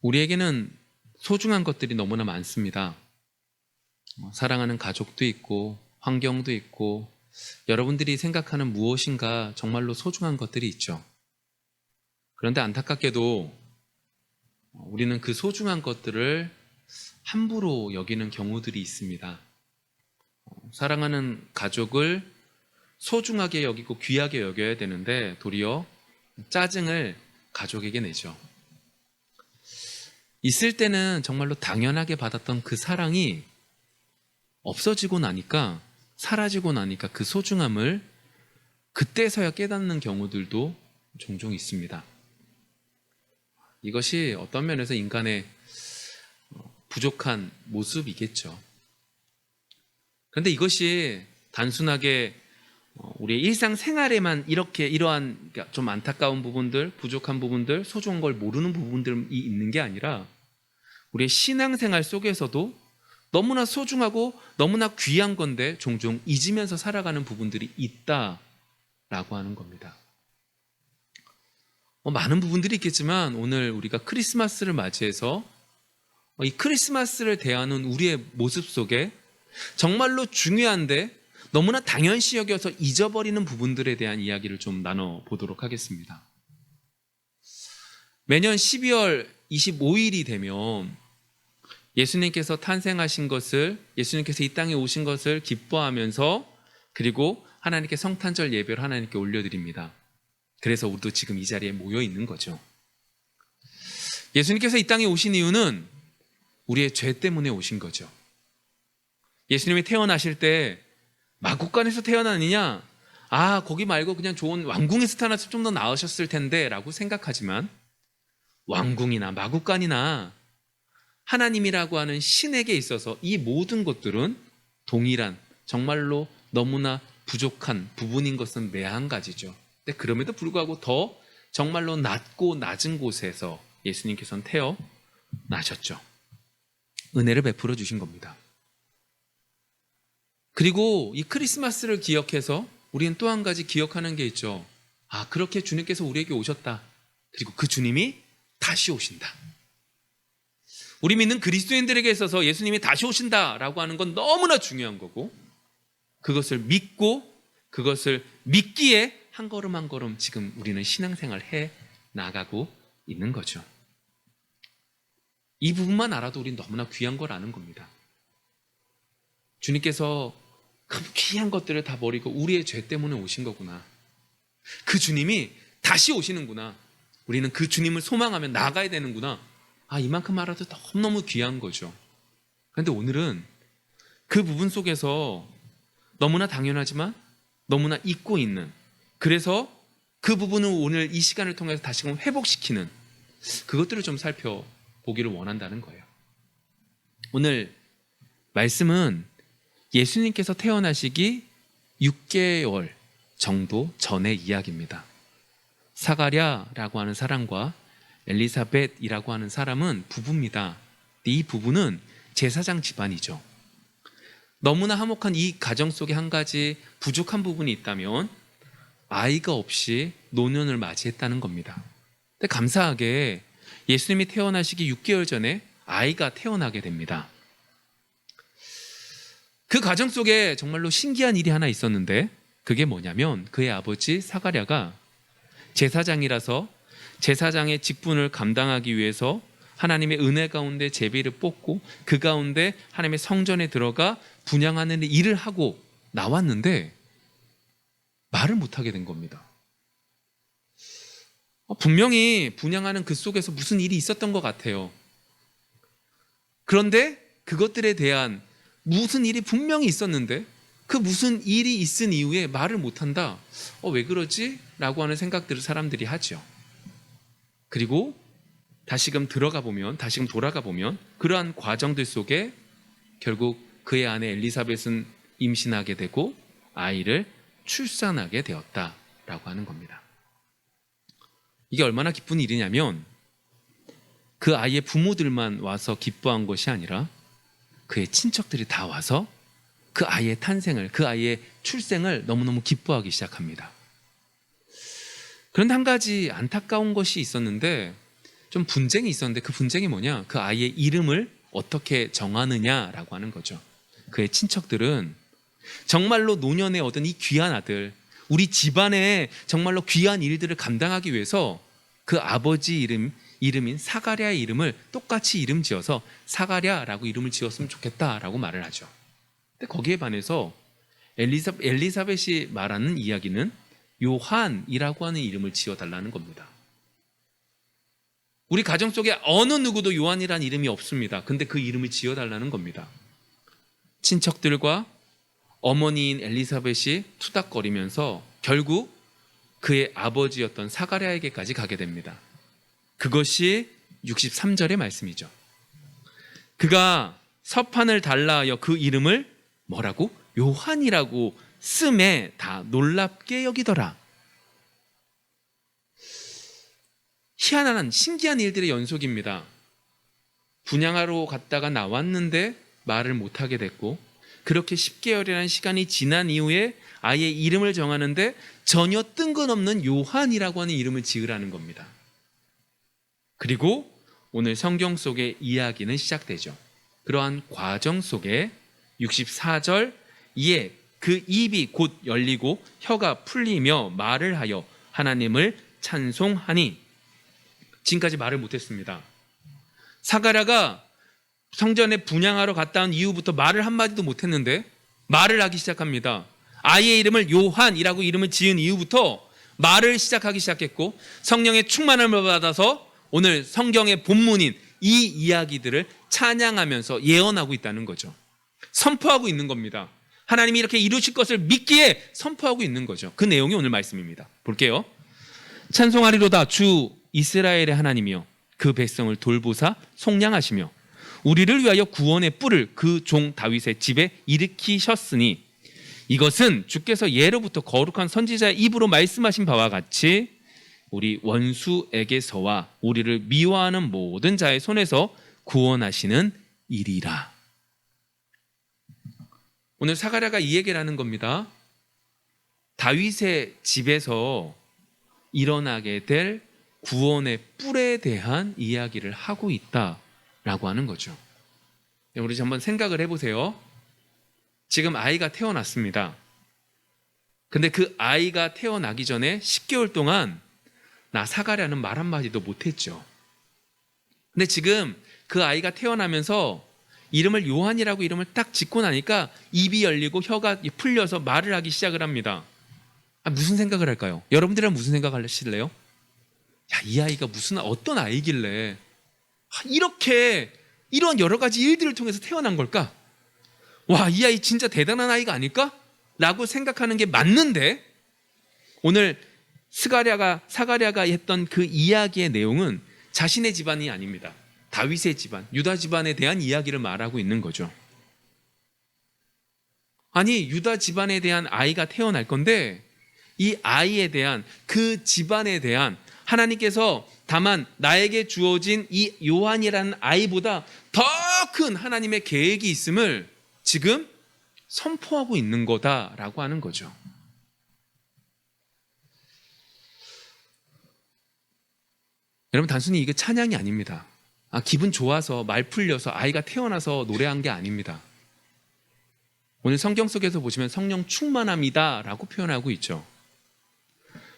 우리에게는 소중한 것들이 너무나 많습니다. 사랑하는 가족도 있고 환경도 있고 여러분들이 생각하는 무엇인가 정말로 소중한 것들이 있죠. 그런데 안타깝게도 우리는 그 소중한 것들을 함부로 여기는 경우들이 있습니다. 사랑하는 가족을 소중하게 여기고 귀하게 여겨야 되는데 도리어 짜증을 가족에게 내죠. 있을 때는 정말로 당연하게 받았던 그 사랑이 없어지고 나니까, 사라지고 나니까 그 소중함을 그때서야 깨닫는 경우들도 종종 있습니다. 이것이 어떤 면에서 인간의 부족한 모습이겠죠. 그런데 이것이 단순하게 우리의 일상생활에만 이러한 좀 안타까운 부분들, 부족한 부분들, 소중한 걸 모르는 부분들이 있는 게 아니라 우리의 신앙생활 속에서도 너무나 소중하고 너무나 귀한 건데 종종 잊으면서 살아가는 부분들이 있다라고 하는 겁니다. 많은 부분들이 있겠지만 오늘 우리가 크리스마스를 맞이해서 이 크리스마스를 대하는 우리의 모습 속에 정말로 중요한데 너무나 당연시 여겨서 잊어버리는 부분들에 대한 이야기를 좀 나눠보도록 하겠습니다. 매년 12월 25일이 되면 예수님께서 탄생하신 것을, 예수님께서 이 땅에 오신 것을 기뻐하면서 그리고 하나님께 성탄절 예배를 하나님께 올려드립니다. 그래서 우리도 지금 이 자리에 모여 있는 거죠. 예수님께서 이 땅에 오신 이유는 우리의 죄 때문에 오신 거죠. 예수님이 태어나실 때 마국간에서 태어나느냐? 거기 말고 그냥 좋은 왕궁에서 태어나서 좀 더 나으셨을 텐데 라고 생각하지만 왕궁이나 마국간이나 하나님이라고 하는 신에게 있어서 이 모든 것들은 동일한, 정말로 너무나 부족한 부분인 것은 매한 가지죠. 근데 그럼에도 불구하고 더 정말로 낮고 낮은 곳에서 예수님께서는 태어나셨죠. 은혜를 베풀어 주신 겁니다. 그리고 이 크리스마스를 기억해서 우리는 또 한 가지 기억하는 게 있죠. 그렇게 주님께서 우리에게 오셨다. 그리고 그 주님이 다시 오신다. 우리 믿는 그리스도인들에게 있어서 예수님이 다시 오신다라고 하는 건 너무나 중요한 거고, 그것을 믿고 그것을 믿기에 한 걸음 한 걸음 지금 우리는 신앙생활 해 나가고 있는 거죠. 이 부분만 알아도 우리는 너무나 귀한 걸 아는 겁니다. 주님께서 그 귀한 것들을 다 버리고 우리의 죄 때문에 오신 거구나. 그 주님이 다시 오시는구나. 우리는 그 주님을 소망하며 나가야 되는구나. 이만큼 알아도 너무너무 귀한 거죠. 그런데 오늘은 그 부분 속에서 너무나 당연하지만 너무나 잊고 있는, 그래서 그 부분을 오늘 이 시간을 통해서 다시금 회복시키는 그것들을 좀 살펴보기를 원한다는 거예요. 오늘 말씀은 예수님께서 태어나시기 6개월 정도 전의 이야기입니다. 사가랴라고 하는 사람과 엘리사벳이라고 하는 사람은 부부입니다. 이 부부는 제사장 집안이죠. 너무나 화목한 이 가정 속에 한 가지 부족한 부분이 있다면 아이가 없이 노년을 맞이했다는 겁니다. 근데 감사하게 예수님이 태어나시기 6개월 전에 아이가 태어나게 됩니다. 그 가정 속에 정말로 신기한 일이 하나 있었는데 그게 뭐냐면 그의 아버지 사가랴가 제사장이라서 제사장의 직분을 감당하기 위해서 하나님의 은혜 가운데 제비를 뽑고 그 가운데 하나님의 성전에 들어가 분향하는 일을 하고 나왔는데 말을 못하게 된 겁니다. 분명히 분향하는 그 속에서 무슨 일이 있었던 것 같아요. 그런데 그것들에 대한 무슨 일이 분명히 있었는데 그 무슨 일이 있은 이후에 말을 못한다. 왜 그러지? 라고 하는 생각들을 사람들이 하죠. 그리고 다시금 돌아가 보면 그러한 과정들 속에 결국 그의 아내 엘리사벳은 임신하게 되고 아이를 출산하게 되었다라고 하는 겁니다. 이게 얼마나 기쁜 일이냐면 그 아이의 부모들만 와서 기뻐한 것이 아니라 그의 친척들이 다 와서 그 아이의 탄생을, 그 아이의 출생을 너무너무 기뻐하기 시작합니다. 그런데 한 가지 안타까운 것이 있었는데 좀 분쟁이 있었는데 그 분쟁이 뭐냐? 그 아이의 이름을 어떻게 정하느냐라고 하는 거죠. 그의 친척들은 정말로 노년에 얻은 이 귀한 아들, 우리 집안의 정말로 귀한 일들을 감당하기 위해서 그 아버지 이름인 사가랴의 이름을 똑같이 이름 지어서 사가랴라고 이름을 지었으면 좋겠다라고 말을 하죠. 근데 거기에 반해서 엘리사벳이 말하는 이야기는 요한이라고 하는 이름을 지어달라는 겁니다. 우리 가정 속에 어느 누구도 요한이라는 이름이 없습니다. 근데 그 이름을 지어달라는 겁니다. 친척들과 어머니인 엘리사벳이 투닥거리면서 결국 그의 아버지였던 사가랴에게까지 가게 됩니다. 그것이 63절의 말씀이죠. 그가 서판을 달라 하여 그 이름을 뭐라고? 요한이라고 씀에 다 놀랍게 여기더라. 희한한 신기한 일들의 연속입니다. 분양하러 갔다가 나왔는데 말을 못하게 됐고, 그렇게 10개월이라는 시간이 지난 이후에 아이의 이름을 정하는데 전혀 뜬금없는 요한이라고 하는 이름을 지으라는 겁니다. 그리고 오늘 성경 속의 이야기는 시작되죠. 그러한 과정 속에 64절 이에 그 입이 곧 열리고 혀가 풀리며 말을 하여 하나님을 찬송하니. 지금까지 말을 못했습니다. 사가랴가 성전에 분향하러 갔다 온 이후부터 말을 한마디도 못했는데 말을 하기 시작합니다. 아이의 이름을 요한이라고 이름을 지은 이후부터 말을 시작하기 시작했고, 성령의 충만함을 받아서 오늘 성경의 본문인 이 이야기들을 찬양하면서 예언하고 있다는 거죠. 선포하고 있는 겁니다. 하나님이 이렇게 이루실 것을 믿기에 선포하고 있는 거죠. 그 내용이 오늘 말씀입니다. 볼게요. 찬송하리로다 주 이스라엘의 하나님이여, 그 백성을 돌보사 속량하시며 우리를 위하여 구원의 뿔을 그 종 다윗의 집에 일으키셨으니, 이것은 주께서 예로부터 거룩한 선지자의 입으로 말씀하신 바와 같이 우리 원수에게서와 우리를 미워하는 모든 자의 손에서 구원하시는 일이라. 오늘 사가랴가 이 얘기를 하는 겁니다. 다윗의 집에서 일어나게 될 구원의 뿔에 대한 이야기를 하고 있다라고 하는 거죠. 우리 한번 생각을 해보세요. 지금 아이가 태어났습니다. 근데 그 아이가 태어나기 전에 10개월 동안 나 사가랴는 말 한마디도 못했죠. 근데 지금 그 아이가 태어나면서 이름을 요한이라고 이름을 딱 짓고 나니까 입이 열리고 혀가 풀려서 말을 하기 시작을 합니다. 무슨 생각을 할까요? 여러분들은 무슨 생각을 하실래요? 야, 이 아이가 어떤 아이길래 이렇게 이런 여러 가지 일들을 통해서 태어난 걸까? 와, 이 아이 진짜 대단한 아이가 아닐까? 라고 생각하는 게 맞는데, 오늘 사가랴가 했던 그 이야기의 내용은 자신의 집안이 아닙니다. 다윗의 집안, 유다 집안에 대한 이야기를 말하고 있는 거죠. 아니, 유다 집안에 대한 아이가 태어날 건데 이 아이에 대한, 그 집안에 대한 하나님께서 다만 나에게 주어진 이 요한이라는 아이보다 더 큰 하나님의 계획이 있음을 지금 선포하고 있는 거다라고 하는 거죠. 여러분, 단순히 이게 찬양이 아닙니다. 기분 좋아서 말 풀려서 아이가 태어나서 노래한 게 아닙니다. 오늘 성경 속에서 보시면 성령 충만함이다 라고 표현하고 있죠.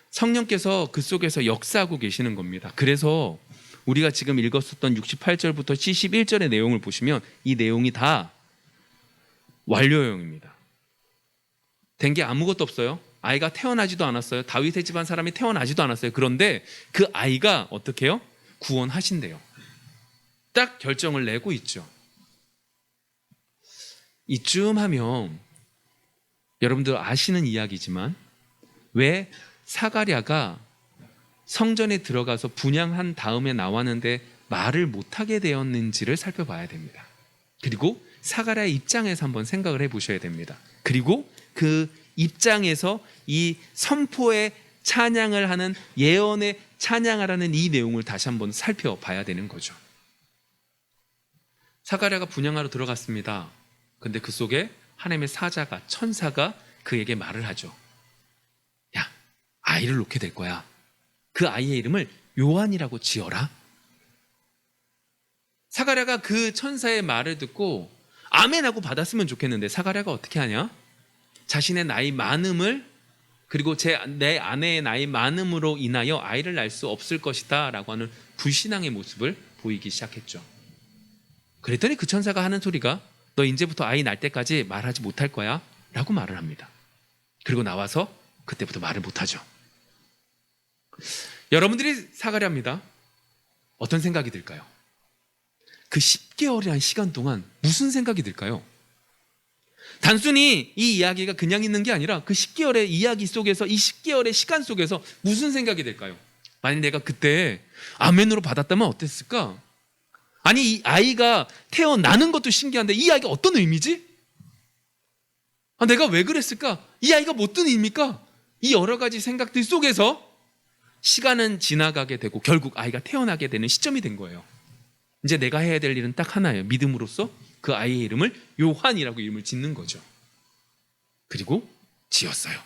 성령께서 그 속에서 역사하고 계시는 겁니다. 그래서 우리가 지금 읽었었던 68절부터 71절의 내용을 보시면 이 내용이 다 완료형입니다. 된 게 아무것도 없어요. 아이가 태어나지도 않았어요. 다윗의 집안 사람이 태어나지도 않았어요. 그런데 그 아이가 어떻게 해요? 구원하신대요. 딱 결정을 내고 있죠. 이쯤 하면 여러분들 아시는 이야기지만 왜 사가랴가 성전에 들어가서 분향한 다음에 나왔는데 말을 못하게 되었는지를 살펴봐야 됩니다. 그리고 사가랴의 입장에서 한번 생각을 해보셔야 됩니다. 그리고 그 입장에서 이 선포의 찬양을 하는, 예언의 찬양하라는 이 내용을 다시 한번 살펴봐야 되는 거죠. 사가랴가 분향하러 들어갔습니다. 근데 그 속에 하나님의 사자가, 천사가 그에게 말을 하죠. 야, 아이를 놓게 될 거야. 그 아이의 이름을 요한이라고 지어라. 사가랴가 그 천사의 말을 듣고 아멘하고 받았으면 좋겠는데 사가랴가 어떻게 하냐? 자신의 나이 많음을, 그리고 내 아내의 나이 많음으로 인하여 아이를 낳을 수 없을 것이다 라고 하는 불신앙의 모습을 보이기 시작했죠. 그랬더니 그 천사가 하는 소리가 너 이제부터 아이 낳을 때까지 말하지 못할 거야 라고 말을 합니다. 그리고 나와서 그때부터 말을 못하죠. 여러분들이 사가랴입니다. 어떤 생각이 들까요? 그 10개월이라는 시간 동안 무슨 생각이 들까요? 단순히 이 이야기가 그냥 있는 게 아니라 그 10개월의 이야기 속에서, 이 10개월의 시간 속에서 무슨 생각이 들까요? 만약 내가 그때 아멘으로 받았다면 어땠을까? 아니, 이 아이가 태어나는 것도 신기한데 이 아이가 어떤 의미지? 내가 왜 그랬을까? 이 아이가 뭐 어떤 의미입니까? 이 여러 가지 생각들 속에서 시간은 지나가게 되고 결국 아이가 태어나게 되는 시점이 된 거예요. 이제 내가 해야 될 일은 딱 하나예요. 믿음으로써 그 아이의 이름을 요한이라고 이름을 짓는 거죠. 그리고 지었어요.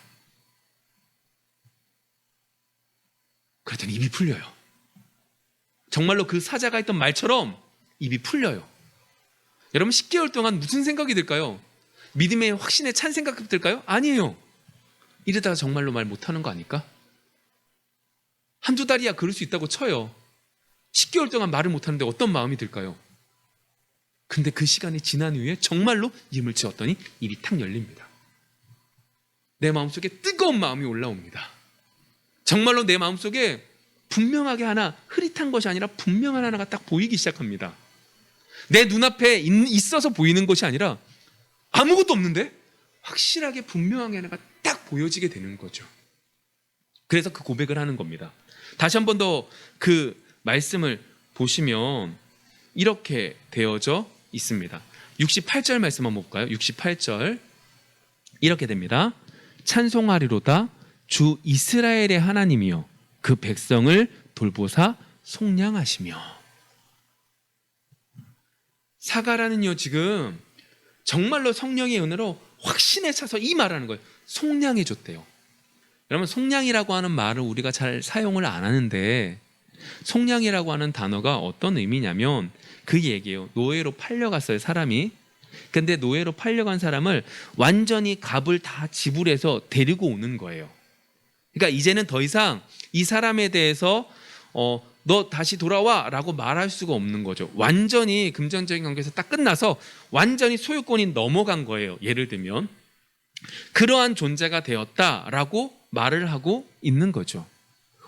그랬더니 입이 풀려요. 정말로 그 사자가 했던 말처럼 입이 풀려요. 여러분, 10개월 동안 무슨 생각이 들까요? 믿음의 확신에 찬 생각이 들까요? 아니에요. 이러다가 정말로 말 못하는 거 아닐까? 한두 달이야 그럴 수 있다고 쳐요. 10개월 동안 말을 못하는데 어떤 마음이 들까요? 근데 그 시간이 지난 후에 정말로 이름을 지었더니 입이 탁 열립니다. 내 마음속에 뜨거운 마음이 올라옵니다. 정말로 내 마음속에 분명하게 하나, 흐릿한 것이 아니라 분명한 하나가 딱 보이기 시작합니다. 내 눈앞에 있어서 보이는 것이 아니라 아무것도 없는데 확실하게 분명하게 하나가 딱 보여지게 되는 거죠. 그래서 그 고백을 하는 겁니다. 다시 한 번 더 그 말씀을 보시면 이렇게 되어져 있습니다. 68절 말씀 한번 볼까요? 68절 이렇게 됩니다. 찬송하리로다 주 이스라엘의 하나님이여 그 백성을 돌보사 속량하시며. 사가라는요 지금 정말로 성령의 은혜로 확신에 차서 이 말하는 거예요. 속량해 줬대요. 여러분, 속량이라고 하는 말을 우리가 잘 사용을 안 하는데, 속량이라고 하는 단어가 어떤 의미냐면 그 얘기예요. 노예로 팔려갔어요, 사람이. 근데 노예로 팔려간 사람을 완전히 값을 다 지불해서 데리고 오는 거예요. 그러니까 이제는 더 이상 이 사람에 대해서 너 다시 돌아와 라고 말할 수가 없는 거죠. 완전히 금전적인 관계에서 딱 끝나서 완전히 소유권이 넘어간 거예요. 예를 들면 그러한 존재가 되었다라고 말을 하고 있는 거죠.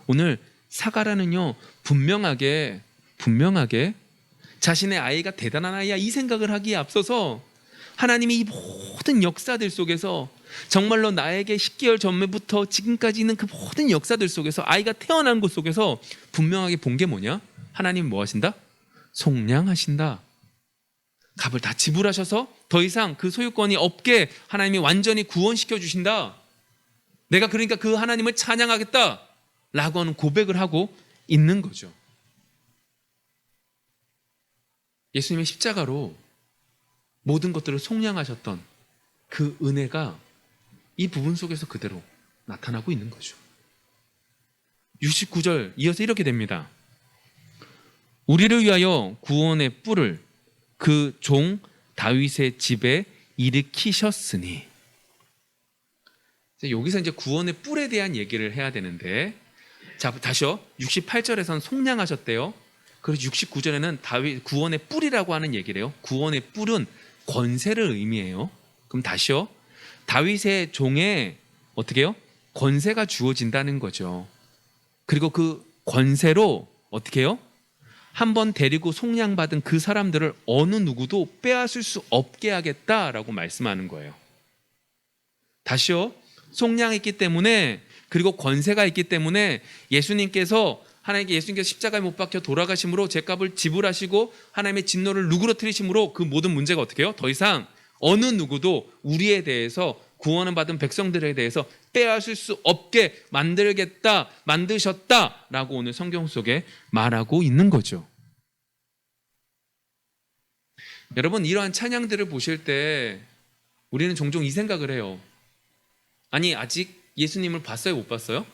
오늘 사가라는요 분명하게 자신의 아이가 대단한 아이야 이 생각을 하기에 앞서서 하나님이 이 모든 역사들 속에서 정말로 나에게 10개월 전부터 지금까지 있는 그 모든 역사들 속에서 아이가 태어난 곳 속에서 분명하게 본 게 뭐냐? 하나님 뭐 하신다? 속량하신다. 값을 다 지불하셔서 더 이상 그 소유권이 없게 하나님이 완전히 구원시켜 주신다. 내가 그러니까 그 하나님을 찬양하겠다 라고 하는 고백을 하고 있는 거죠. 예수님의 십자가로 모든 것들을 속량하셨던 그 은혜가 이 부분 속에서 그대로 나타나고 있는 거죠. 69절 이어서 이렇게 됩니다. 우리를 위하여 구원의 뿔을 그 종 다윗의 집에 일으키셨으니. 여기서 이제 구원의 뿔에 대한 얘기를 해야 되는데, 자 다시요. 68절에서는 속량하셨대요. 그리고 69절에는 다윗 구원의 뿔이라고 하는 얘기를 해요. 구원의 뿔은 권세를 의미해요. 그럼 다시요. 다윗의 종에 어떻게 해요? 권세가 주어진다는 거죠. 그리고 그 권세로 어떻게 해요? 한번 데리고 속량받은 그 사람들을 어느 누구도 빼앗을 수 없게 하겠다라고 말씀하는 거예요. 다시요. 속량했기 때문에, 그리고 권세가 있기 때문에 예수님께서 십자가에 못 박혀 돌아가심으로 죄값을 지불하시고 하나님의 진노를 누그러뜨리심으로 그 모든 문제가 어떻게 해요? 더 이상 어느 누구도 우리에 대해서 구원을 받은 백성들에 대해서 빼앗을 수 없게 만드셨다라고 오늘 성경 속에 말하고 있는 거죠. 여러분, 이러한 찬양들을 보실 때 우리는 종종 이 생각을 해요. 아니, 아직 예수님을 봤어요? 못 봤어요?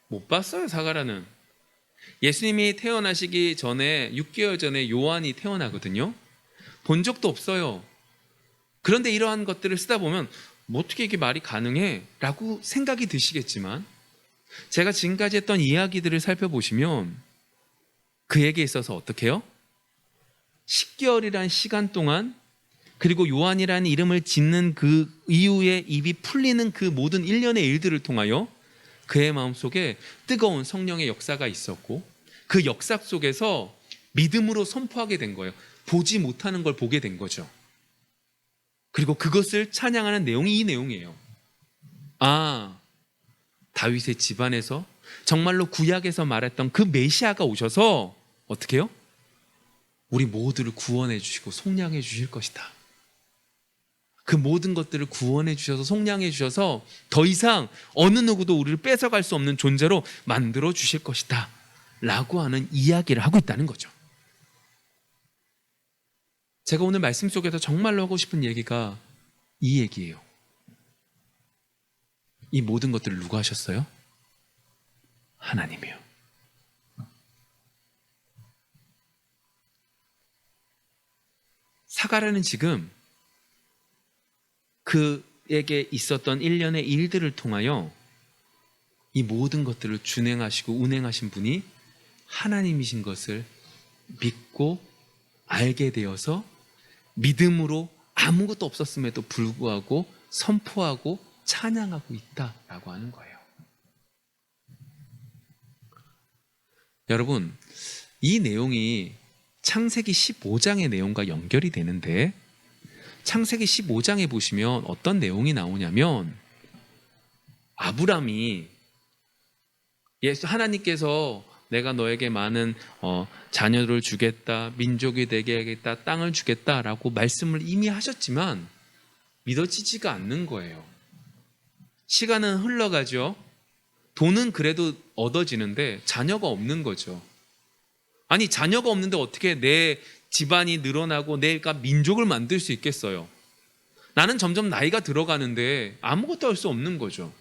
못 봤어요, 사가라는. 예수님이 태어나시기 전에 6개월 전에 요한이 태어나거든요. 본 적도 없어요. 그런데 이러한 것들을 쓰다 보면 뭐 어떻게 이게 말이 가능해? 라고 생각이 드시겠지만 제가 지금까지 했던 이야기들을 살펴보시면 그에게 있어서 어떻게 해요? 10개월이란 시간 동안 그리고 요한이라는 이름을 짓는 그 이후에 입이 풀리는 그 모든 일련의 일들을 통하여 그의 마음속에 뜨거운 성령의 역사가 있었고 그 역사 속에서 믿음으로 선포하게 된 거예요. 보지 못하는 걸 보게 된 거죠. 그리고 그것을 찬양하는 내용이 이 내용이에요. 아, 다윗의 집안에서 정말로 구약에서 말했던 그 메시아가 오셔서 어떻게 해요? 우리 모두를 구원해 주시고 속량해 주실 것이다. 그 모든 것들을 구원해 주셔서 속량해 주셔서 더 이상 어느 누구도 우리를 뺏어갈 수 없는 존재로 만들어 주실 것이다 라고 하는 이야기를 하고 있다는 거죠. 제가 오늘 말씀 속에서 정말로 하고 싶은 얘기가 이 얘기예요. 이 모든 것들을 누가 하셨어요? 하나님이요. 사가랴는 지금 그에게 있었던 일련의 일들을 통하여 이 모든 것들을 준행하시고 운행하신 분이 하나님이신 것을 믿고 알게 되어서 믿음으로 아무것도 없었음에도 불구하고 선포하고 찬양하고 있다라고 하는 거예요. 여러분, 이 내용이 창세기 15장의 내용과 연결이 되는데 창세기 15장에 보시면 어떤 내용이 나오냐면 아브람이 하나님께서 내가 너에게 많은 자녀를 주겠다, 민족이 되게 하겠다, 땅을 주겠다라고 말씀을 이미 하셨지만 믿어지지가 않는 거예요. 시간은 흘러가죠. 돈은 그래도 얻어지는데 자녀가 없는 거죠. 아니 자녀가 없는데 어떻게 내 집안이 늘어나고 내가 민족을 만들 수 있겠어요? 나는 점점 나이가 들어가는데 아무것도 할 수 없는 거죠.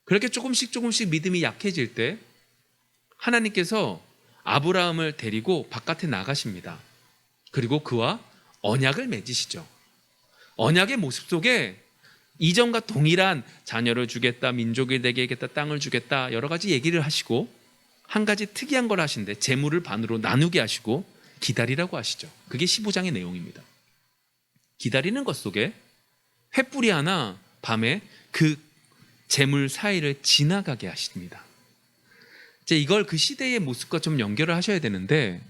그렇게 조금씩 믿음이 약해질 때 하나님께서 아브라함을 데리고 바깥에 나가십니다. 그리고 그와 언약을 맺으시죠. 언약의 모습 속에 이전과 동일한 자녀를 주겠다, 민족이 되게 하겠다, 땅을 주겠다 여러 가지 얘기를 하시고 한 가지 특이한 걸 하신데 재물을 반으로 나누게 하시고 기다리라고 하시죠. 그게 15장의 내용입니다. 기다리는 것 속에 횃불이 하나 밤에 그 재물 사이를 지나가게 하십니다. 이제 이걸 그 시대의 모습과 좀 연결을 하셔야 되는데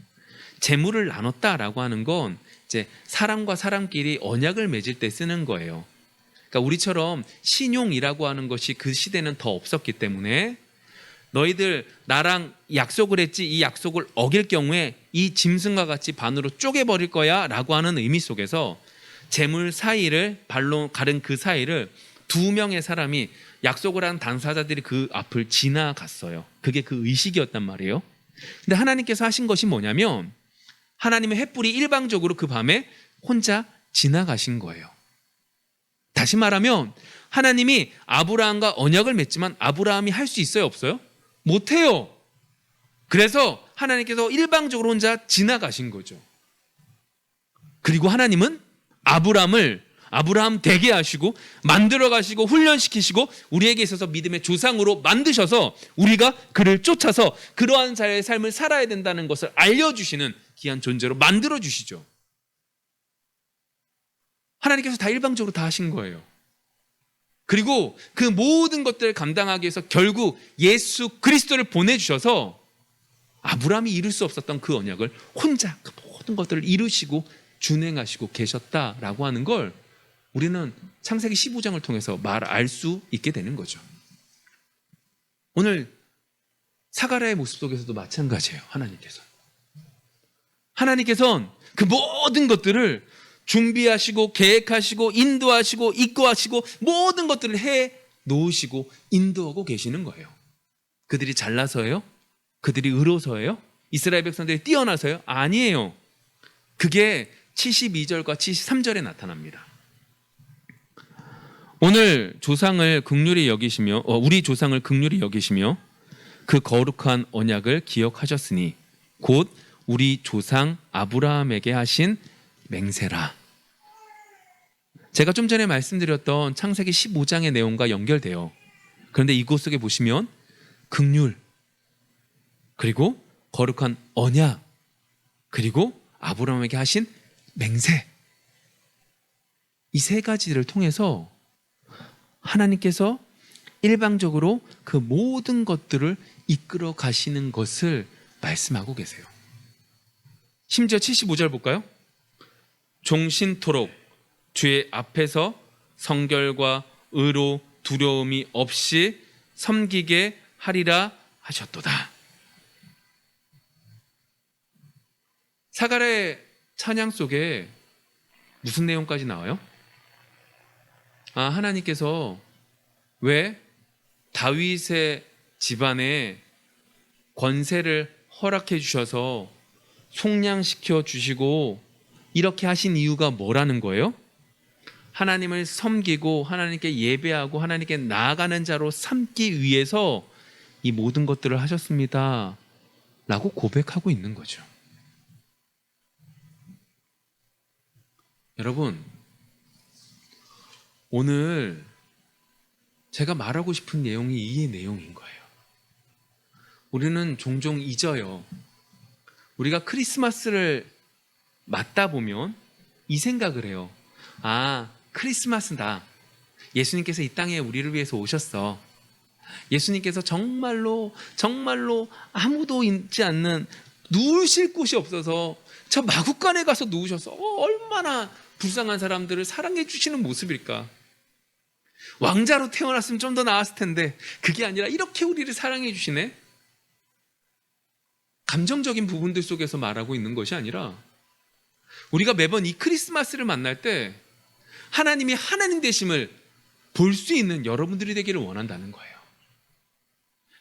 재물을 나눴다라고 하는 건 이제 사람과 사람끼리 언약을 맺을 때 쓰는 거예요. 그러니까 우리처럼 신용이라고 하는 것이 그 시대는 더 없었기 때문에 너희들 나랑 약속을 했지 이 약속을 어길 경우에 이 짐승과 같이 반으로 쪼개버릴 거야 라고 하는 의미 속에서 재물 사이를 발로 가른 그 사이를 2명의 사람이 약속을 한 당사자들이 그 앞을 지나갔어요. 그게 그 의식이었단 말이에요. 근데 하나님께서 하신 것이 뭐냐면 하나님의 횃불이 일방적으로 그 밤에 혼자 지나가신 거예요. 다시 말하면 하나님이 아브라함과 언약을 맺지만 아브라함이 할 수 있어요? 없어요? 못해요. 그래서 하나님께서 일방적으로 혼자 지나가신 거죠. 그리고 하나님은 아브라함 되게 하시고 만들어 가시고 훈련시키시고 우리에게 있어서 믿음의 조상으로 만드셔서 우리가 그를 쫓아서 그러한 자의 삶을 살아야 된다는 것을 알려주시는 귀한 존재로 만들어 주시죠. 하나님께서 다 일방적으로 다 하신 거예요. 그리고 그 모든 것들을 감당하기 위해서 결국 예수 그리스도를 보내주셔서 아브라함이 이룰 수 없었던 그 언약을 혼자 그 모든 것들을 이루시고 준행하시고 계셨다라고 하는 걸 우리는 창세기 15장을 통해서 알 수 있게 되는 거죠. 오늘 사가랴의 모습 속에서도 마찬가지예요. 하나님께서는 그 모든 것들을 준비하시고 계획하시고 인도하시고 이끌어하시고 모든 것들을 해 놓으시고 인도하고 계시는 거예요. 그들이 잘나서예요? 그들이 의로서예요? 이스라엘 백성들이 뛰어나서요? 아니에요. 그게 72절과 73절에 나타납니다. 오늘 조상을 긍휼히 여기시며 우리 조상을 긍휼히 여기시며 그 거룩한 언약을 기억하셨으니 곧 우리 조상 아브라함에게 하신 맹세라. 제가 좀 전에 말씀드렸던 창세기 15장의 내용과 연결돼요. 그런데 이곳 속에 보시면 긍휼, 그리고 거룩한 언약, 그리고 아브라함에게 하신 맹세, 이 세 가지를 통해서 하나님께서 일방적으로 그 모든 것들을 이끌어 가시는 것을 말씀하고 계세요. 심지어 75절 볼까요? 종신토록 주의 앞에서 성결과 의로 두려움이 없이 섬기게 하리라 하셨도다. 사갈의 찬양 속에 무슨 내용까지 나와요? 하나님께서 왜 다윗의 집안에 권세를 허락해 주셔서 속량시켜 주시고 이렇게 하신 이유가 뭐라는 거예요? 하나님을 섬기고 하나님께 예배하고 하나님께 나아가는 자로 삼기 위해서 이 모든 것들을 하셨습니다 라고 고백하고 있는 거죠. 여러분, 오늘 제가 말하고 싶은 내용이 이 내용인 거예요. 우리는 종종 잊어요. 우리가 크리스마스를 맞다 보면 이 생각을 해요. 크리스마스다. 예수님께서 이 땅에 우리를 위해서 오셨어. 예수님께서 정말로 아무도 있지 않는 누우실 곳이 없어서 저 마구간에 가서 누우셔서 얼마나 불쌍한 사람들을 사랑해 주시는 모습일까. 왕자로 태어났으면 좀 더 나았을 텐데 그게 아니라 이렇게 우리를 사랑해 주시네. 감정적인 부분들 속에서 말하고 있는 것이 아니라 우리가 매번 이 크리스마스를 만날 때 하나님이 하나님 되심을 볼 수 있는 여러분들이 되기를 원한다는 거예요.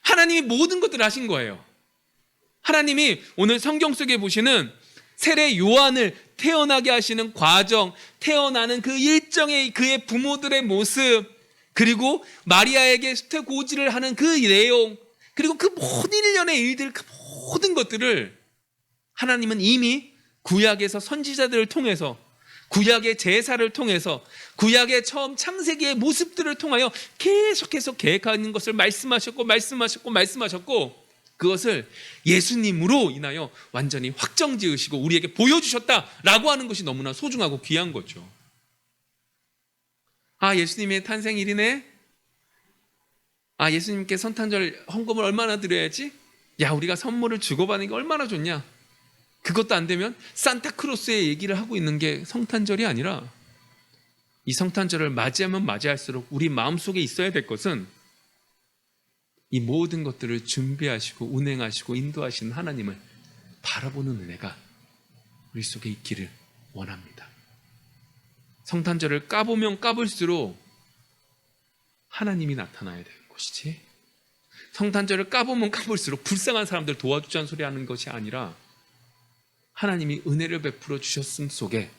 하나님이 모든 것들을 하신 거예요. 하나님이 오늘 성경 속에 보시는 세례 요한을 태어나게 하시는 과정, 태어나는 그 일정의 그의 부모들의 모습, 그리고 마리아에게 수태고지를 하는 그 내용, 그리고 그 모든 일련의 일들, 그 모든 것들을 하나님은 이미 구약에서 선지자들을 통해서, 구약의 제사를 통해서, 구약의 처음 창세기의 모습들을 통하여 계속해서 계획하는 것을 말씀하셨고 그것을 예수님으로 인하여 완전히 확정지으시고 우리에게 보여주셨다라고 하는 것이 너무나 소중하고 귀한 거죠. 예수님의 탄생일이네. 예수님께 성탄절 헌금을 얼마나 드려야지? 우리가 선물을 주고받는 게 얼마나 좋냐? 그것도 안 되면 산타크로스의 얘기를 하고 있는 게 성탄절이 아니라, 이 성탄절을 맞이하면 맞이할수록 우리 마음속에 있어야 될 것은 이 모든 것들을 준비하시고 운행하시고 인도하시는 하나님을 바라보는 은혜가 우리 속에 있기를 원합니다. 성탄절을 까보면 까볼수록 하나님이 나타나야 되는 것이지, 성탄절을 까보면 까볼수록 불쌍한 사람들 도와주자는 소리 하는 것이 아니라 하나님이 은혜를 베풀어 주셨음 속에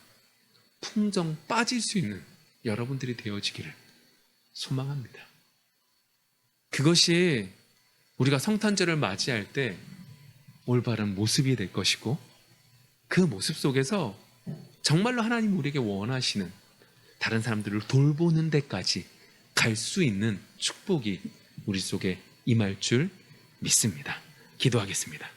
풍정 빠질 수 있는 여러분들이 되어지기를 소망합니다. 그것이 우리가 성탄절을 맞이할 때 올바른 모습이 될 것이고, 그 모습 속에서 정말로 하나님 우리에게 원하시는 다른 사람들을 돌보는 데까지 갈 수 있는 축복이 우리 속에 임할 줄 믿습니다. 기도하겠습니다.